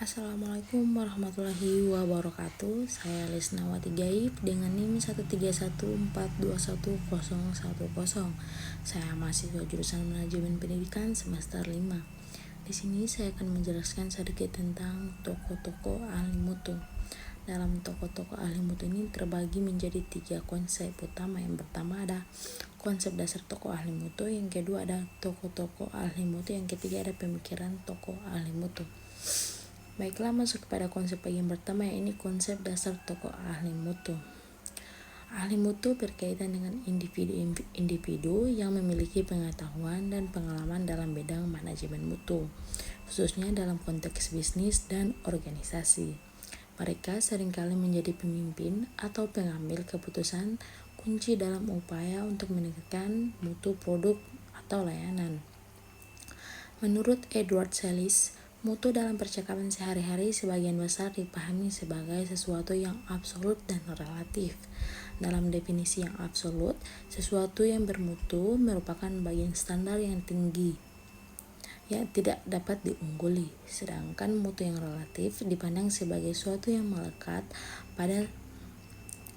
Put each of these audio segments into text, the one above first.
Assalamualaikum warahmatullahi wabarakatuh. Saya Lisnawati Gaib dengan NIM 131421010. Saya mahasiswa jurusan Manajemen Pendidikan semester 5. Di sini saya akan menjelaskan sedikit tentang tokoh-tokoh ahli mutu. Dalam tokoh-tokoh ahli mutu ini terbagi menjadi 3 konsep utama. Yang pertama ada konsep dasar tokoh ahli mutu, yang kedua ada tokoh-tokoh ahli mutu, yang ketiga ada pemikiran tokoh ahli mutu. Baiklah, masuk kepada konsep bagian pertama, yaitu konsep dasar tokoh ahli mutu. Ahli mutu berkaitan dengan individu yang memiliki pengetahuan dan pengalaman dalam bidang manajemen mutu, khususnya dalam konteks bisnis dan organisasi. Mereka seringkali menjadi pemimpin atau pengambil keputusan kunci dalam upaya untuk meningkatkan mutu produk atau layanan. Menurut Edward Sellis, mutu dalam percakapan sehari-hari sebagian besar dipahami sebagai sesuatu yang absolut dan relatif. Dalam definisi yang absolut, sesuatu yang bermutu merupakan bagian standar yang tinggi yang tidak dapat diungguli, sedangkan mutu yang relatif dipandang sebagai sesuatu yang melekat pada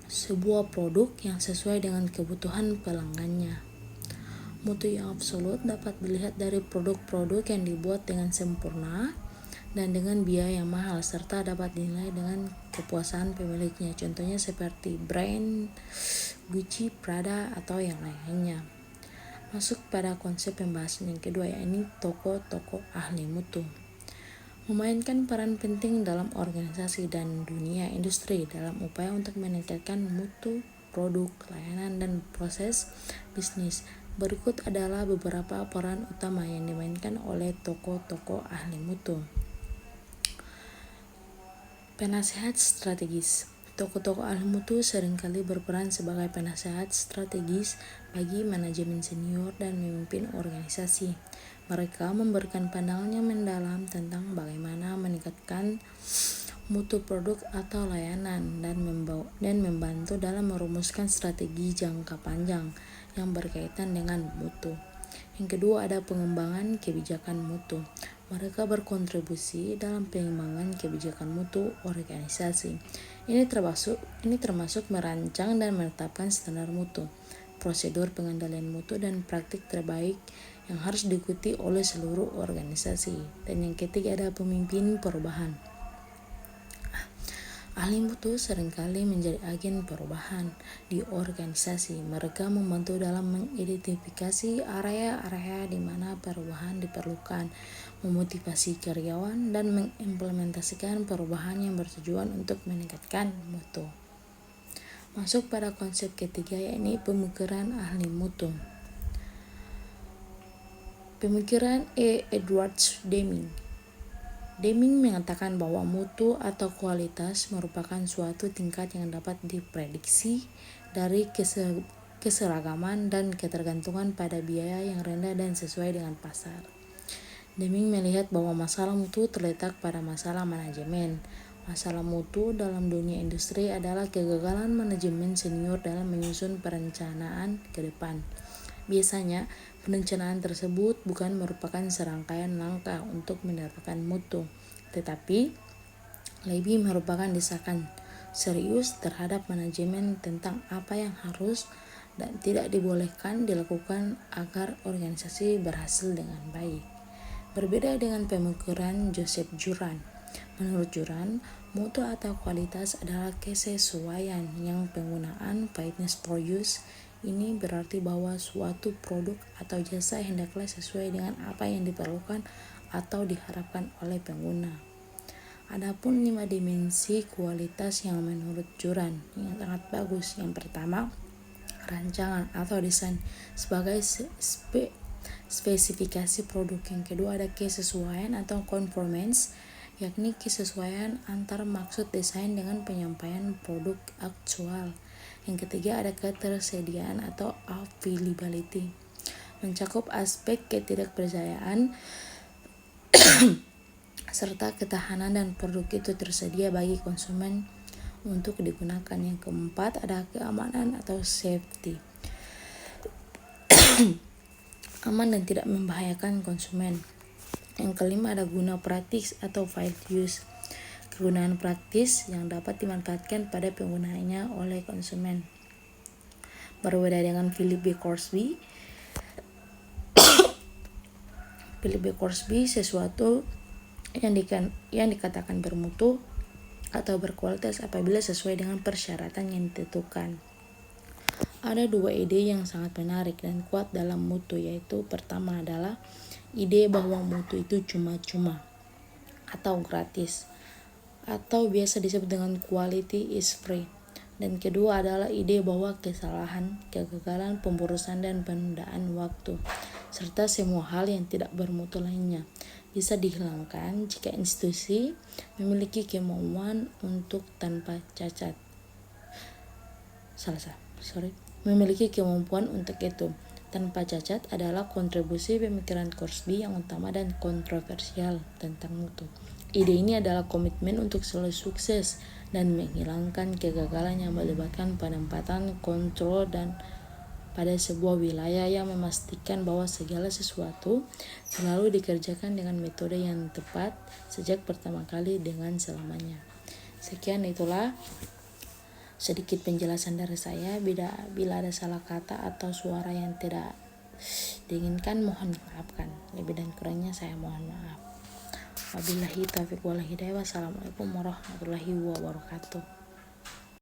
sebuah produk yang sesuai dengan kebutuhan pelanggannya. Mutu yang absolut dapat dilihat dari produk-produk yang dibuat dengan sempurna dan dengan biaya yang mahal, serta dapat dinilai dengan kepuasan pemiliknya. Contohnya seperti brand Gucci, Prada, atau yang lainnya. Masuk pada konsep pembahasan yang kedua, yaitu tokoh-tokoh ahli mutu. Memainkan peran penting dalam organisasi dan dunia industri dalam upaya untuk meningkatkan mutu produk, layanan, dan proses bisnis. Berikut adalah beberapa peran utama yang dimainkan oleh tokoh-tokoh ahli mutu. Penasehat strategis. Tokoh-tokoh ahli mutu seringkali berperan sebagai penasehat strategis bagi manajemen senior dan memimpin organisasi. Mereka memberikan pandangan yang mendalam tentang bagaimana meningkatkan mutu produk atau layanan dan membantu dalam merumuskan strategi jangka panjang yang berkaitan dengan mutu. Yang kedua ada pengembangan kebijakan mutu. Mereka berkontribusi dalam pengembangan kebijakan mutu organisasi. Ini termasuk merancang dan menetapkan standar mutu, prosedur pengendalian mutu, dan praktik terbaik yang harus diikuti oleh seluruh organisasi. Dan yang ketiga ada pemimpin perubahan. Ahli mutu seringkali menjadi agen perubahan di organisasi. Mereka membantu dalam mengidentifikasi area-area di mana perubahan diperlukan, memotivasi karyawan, dan mengimplementasikan perubahan yang bertujuan untuk meningkatkan mutu. Masuk pada konsep ketiga, yaitu pemikiran ahli mutu. Pemikiran Edward Deming. Deming mengatakan bahwa mutu atau kualitas merupakan suatu tingkat yang dapat diprediksi dari keseragaman dan ketergantungan pada biaya yang rendah dan sesuai dengan pasar. Deming melihat bahwa masalah mutu terletak pada masalah manajemen. Masalah mutu dalam dunia industri adalah kegagalan manajemen senior dalam menyusun perencanaan ke depan. Biasanya, perencanaan tersebut bukan merupakan serangkaian langkah untuk mendapatkan mutu, tetapi lebih merupakan desakan serius terhadap manajemen tentang apa yang harus dan tidak dibolehkan dilakukan agar organisasi berhasil dengan baik. Berbeda dengan pemikiran Joseph Juran. Menurut Juran, mutu atau kualitas adalah kesesuaian yang penggunaan fitness for use. Ini berarti bahwa suatu produk atau jasa hendaklah sesuai dengan apa yang diperlukan atau diharapkan oleh pengguna. Adapun 5 dimensi kualitas yang menurut Juran yang sangat bagus. Yang pertama, rancangan atau desain sebagai spesifikasi produk. Yang kedua ada kesesuaian atau conformance, yakni kesesuaian antar maksud desain dengan penyampaian produk aktual. Yang ketiga ada ketersediaan atau availability, mencakup aspek ketidakpercayaan serta ketahanan dan produk itu tersedia bagi konsumen untuk digunakan. Yang keempat ada keamanan atau safety, aman dan tidak membahayakan konsumen. Yang kelima ada guna praktis atau field use, kegunaan praktis yang dapat dimanfaatkan pada penggunaannya oleh konsumen. Berbeda dengan Philip B. Crosby, sesuatu yang dikatakan bermutu atau berkualitas apabila sesuai dengan persyaratan yang ditentukan. Ada dua ide yang sangat menarik dan kuat dalam mutu, yaitu pertama adalah ide bahwa mutu itu cuma-cuma atau gratis, atau biasa disebut dengan quality is free. Dan kedua adalah ide bahwa kesalahan, kegagalan, pemborosan, dan penundaan waktu, serta semua hal yang tidak bermutu lainnya, bisa dihilangkan jika institusi memiliki kemampuan untuk memiliki kemampuan untuk itu. Tanpa cacat adalah kontribusi pemikiran Crosby yang utama dan kontroversial tentang mutu. Ide ini adalah komitmen untuk selalu sukses dan menghilangkan kegagalan yang melibatkan penempatan kontrol dan pada sebuah wilayah, yang memastikan bahwa segala sesuatu selalu dikerjakan dengan metode yang tepat sejak pertama kali dengan selamanya. Sekian, itulah sedikit penjelasan dari saya. Bila ada salah kata atau suara yang tidak diinginkan, mohon dimaafkan. Lebih dan kurangnya saya mohon maaf. Wabillahi taufiq wal hidayah. Wassalamualaikum warahmatullahi wabarakatuh.